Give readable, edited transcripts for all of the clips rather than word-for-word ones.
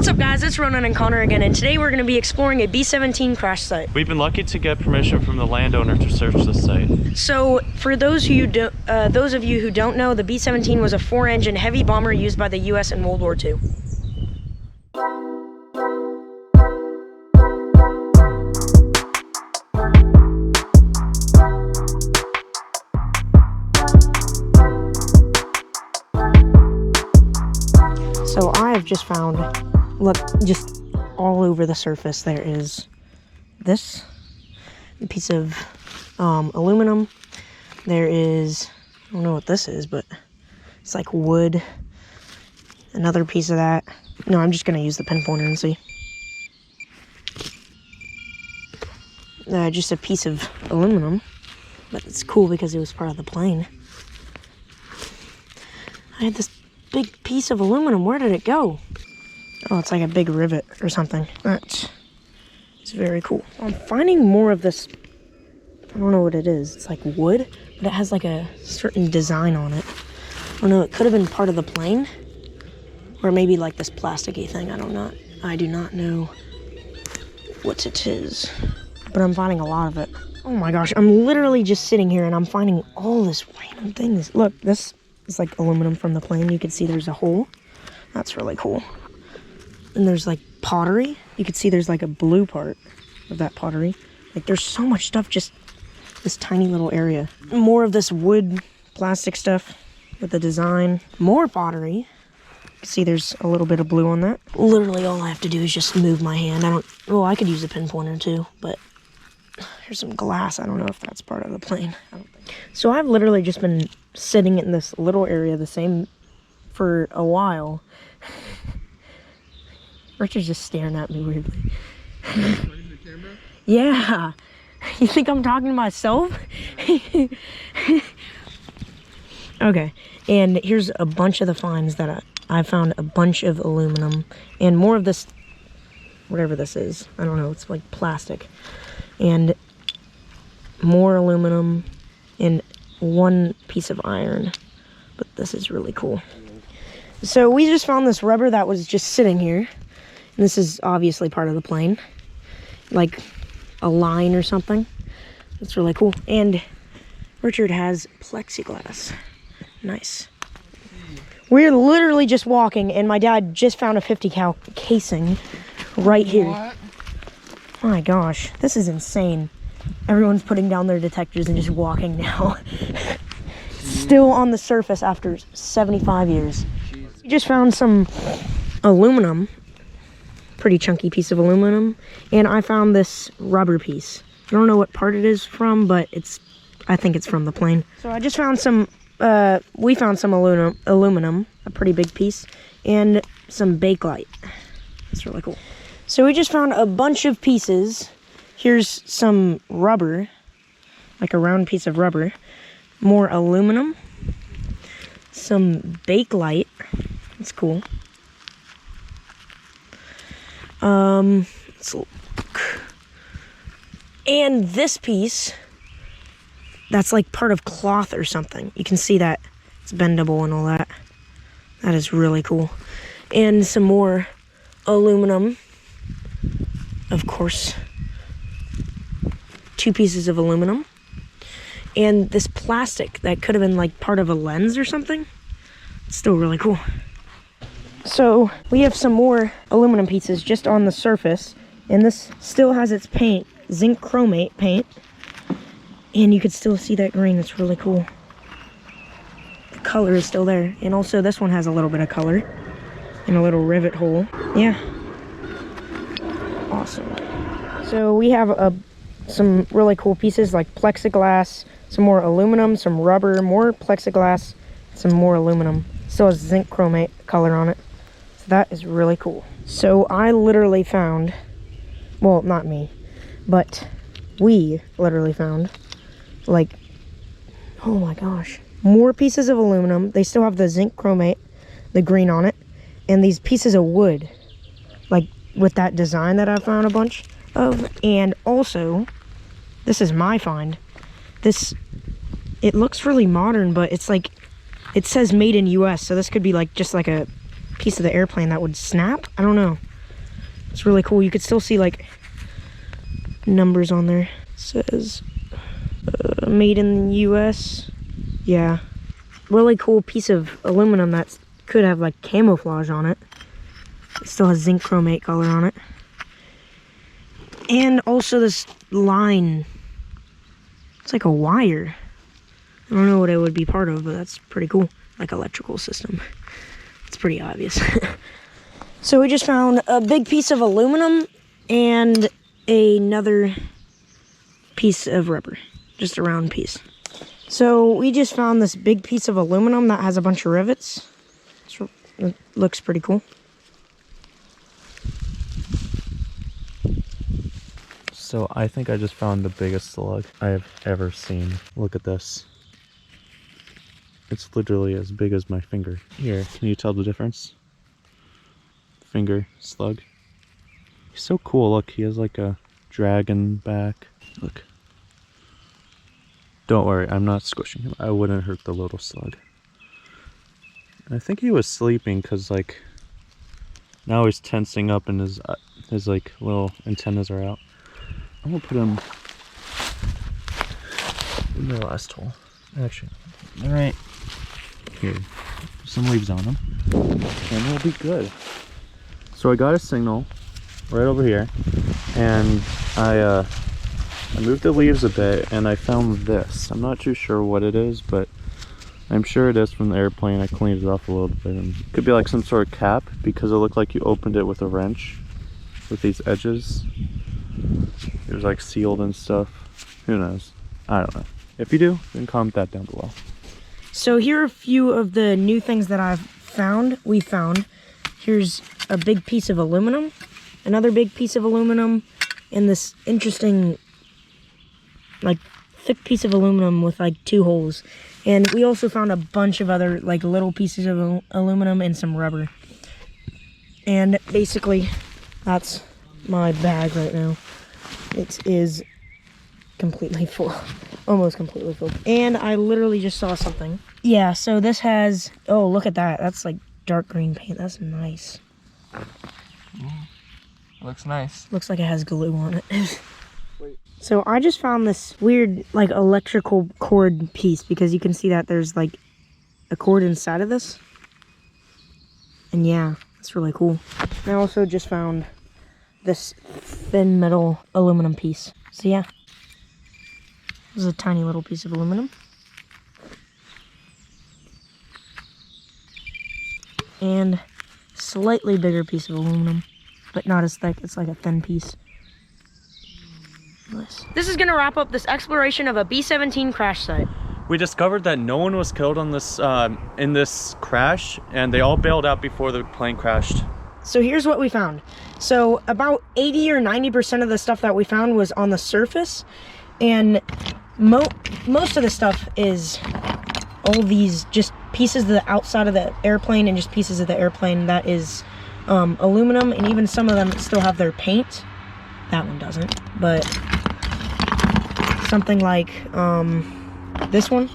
What's up guys, it's Ronan and Connor again, and today we're going to be exploring a B-17 crash site. We've been lucky to get permission from the landowner to search this site. So for those of you who don't know, the B-17 was a 4-engine heavy bomber used by the US in World War II. So I have just found, look, just all over the surface there is this piece of aluminum. There is, I don't know what this is, but it's like wood. Another piece of that. No, I'm just going to use the pinpointer and see. Just a piece of aluminum, but it's cool because it was part of the plane. I had this big piece of aluminum. Where did it go? Oh, it's like a big rivet or something. It's very cool. I'm finding more of this. I don't know what it is. It's like wood, but it has like a certain design on it. I don't know. It could have been part of the plane, or maybe like this plasticky thing. I do not know what it is, but I'm finding a lot of it. Oh my gosh! I'm literally just sitting here and I'm finding all this random things. Look, this is like aluminum from the plane. You can see there's a hole. That's really cool. And there's like pottery. You can see there's like a blue part of that pottery. Like there's so much stuff, just this tiny little area. More of this wood plastic stuff with the design. More pottery. You can see there's a little bit of blue on that. Literally all I have to do is just move my hand. I could use a pinpointer too, but here's some glass. I don't know if that's part of the plane. I don't think. So I've literally just been sitting in this little area, the same for a while. Richard's just staring at me weirdly. Pointing the camera? Yeah. You think I'm talking to myself? Okay. And here's a bunch of the finds that I found a bunch of aluminum and more of this, whatever this is. I don't know. It's like plastic. And more aluminum and one piece of iron. But this is really cool. So we just found this rubber that was just sitting here. And this is obviously part of the plane. Like a line or something. That's really cool. And Richard has plexiglass. Nice. We're literally just walking and my dad just found a 50 cal casing right here. What? Oh my gosh, this is insane. Everyone's putting down their detectors and just walking now. Still on the surface after 75 years. We just found some aluminum. Pretty chunky piece of aluminum. And I found this rubber piece. I don't know what part it is from, but I think it's from the plane. So I just found some, we found some aluminum, a pretty big piece, and some bakelite. That's really cool. So we just found a bunch of pieces. Here's some rubber, like a round piece of rubber. More aluminum. Some bakelite. That's cool. Let's look. And this piece, that's like part of cloth or something. You can see that it's bendable and all that. That is really cool. And some more aluminum. Of course, 2 pieces of aluminum. And this plastic that could have been like part of a lens or something. It's still really cool. So we have some more aluminum pieces just on the surface. And this still has its paint, zinc chromate paint. And you can still see that green. It's really cool. The color is still there. And also this one has a little bit of color. And a little rivet hole. Yeah. Awesome. So we have some really cool pieces like plexiglass, some more aluminum, some rubber, more plexiglass, some more aluminum. Still has zinc chromate color on it. So that is really cool. So I literally found, well, not me, but we literally found like, oh my gosh, more pieces of aluminum. They still have the zinc chromate, the green on it, and these pieces of wood, like with that design that I found a bunch of. And also, this is my find. It looks really modern, but it's like, it says made in US, so this could be like just like a piece of the airplane that would snap. I don't know. It's really cool. You could still see like numbers on there. It says made in the US. Yeah. Really cool piece of aluminum that could have like camouflage on it. It still has zinc chromate color on it. And also this line. It's like a wire. I don't know what it would be part of, but that's pretty cool. Like electrical system. It's pretty obvious. So we just found a big piece of aluminum and another piece of rubber. Just a round piece. So we just found this big piece of aluminum that has a bunch of rivets. It looks pretty cool. So I think I just found the biggest slug I have ever seen. Look at this. It's literally as big as my finger. Here, can you tell the difference? Finger slug. He's so cool. Look, he has like a dragon back. Look. Don't worry, I'm not squishing him. I wouldn't hurt the little slug. I think he was sleeping because like now he's tensing up and his like little antennas are out. I'm gonna put him in the last hole. Actually, all right here. Put some leaves on him, and we'll be good. So I got a signal right over here, and I moved the leaves a bit, and I found this. I'm not too sure what it is, but I'm sure it is from the airplane. I cleaned it off a little bit, and it could be like some sort of cap because it looked like you opened it with a wrench with these edges. It was like sealed and stuff. Who knows? I don't know. If you do, then comment that down below. So here are a few of the new things that we found. Here's a big piece of aluminum, another big piece of aluminum, and this interesting, like, thick piece of aluminum with like 2 holes. And we also found a bunch of other like little pieces of aluminum and some rubber. And basically, that's my bag right now. It is completely full, almost completely full. And I literally just saw something. Yeah, so this has, oh, look at that. That's like dark green paint. That's nice. Looks nice. Looks like it has glue on it. So I just found this weird like electrical cord piece because you can see that there's like a cord inside of this. And yeah, it's really cool. I also just found this thin metal aluminum piece. So yeah, this is a tiny little piece of aluminum. And slightly bigger piece of aluminum, but not as thick. It's like a thin piece. Nice. This is gonna wrap up this exploration of a B-17 crash site. We discovered that no one was killed on this in this crash, and they all bailed out before the plane crashed. So here's what we found. So about 80 or 90% of the stuff that we found was on the surface, and most of the stuff is all these just pieces of the outside of the airplane and just pieces of the airplane that is aluminum, and even some of them still have their paint. That one doesn't, but something like this one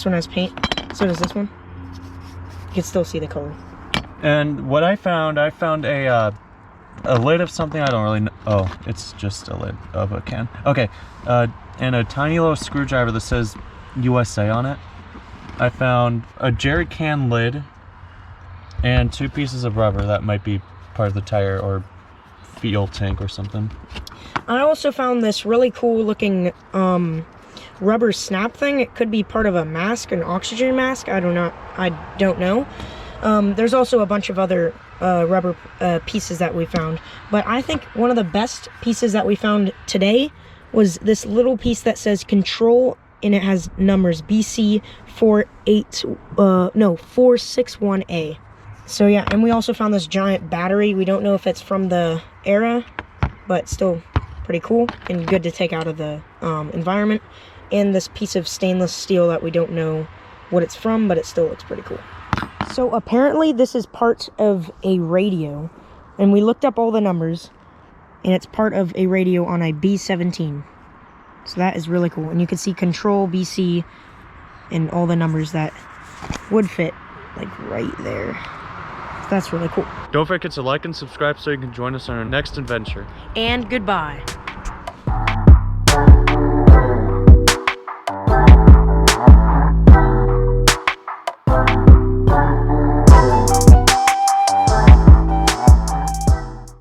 has paint. So does this one. You can still see the color. And what I found a lid of something I don't really know. Oh, it's just a lid of a can. Okay, and a tiny little screwdriver that says USA on it. I found a jerry can lid and 2 pieces of rubber that might be part of the tire or fuel tank or something. I also found this really cool looking rubber snap thing. It could be part of a mask, an oxygen mask. I don't know. There's also a bunch of other rubber pieces that we found, but I think one of the best pieces that we found today was this little piece that says control, and it has numbers BC 461A. So yeah, and we also found this giant battery. We don't know if it's from the era, but still pretty cool and good to take out of the environment. And this piece of stainless steel that we don't know what it's from, but it still looks pretty cool. So apparently this is part of a radio, and we looked up all the numbers, and it's part of a radio on a B-17. So that is really cool. And you can see control BC and all the numbers that would fit like right there. That's really cool. Don't forget to like and subscribe so you can join us on our next adventure. And goodbye.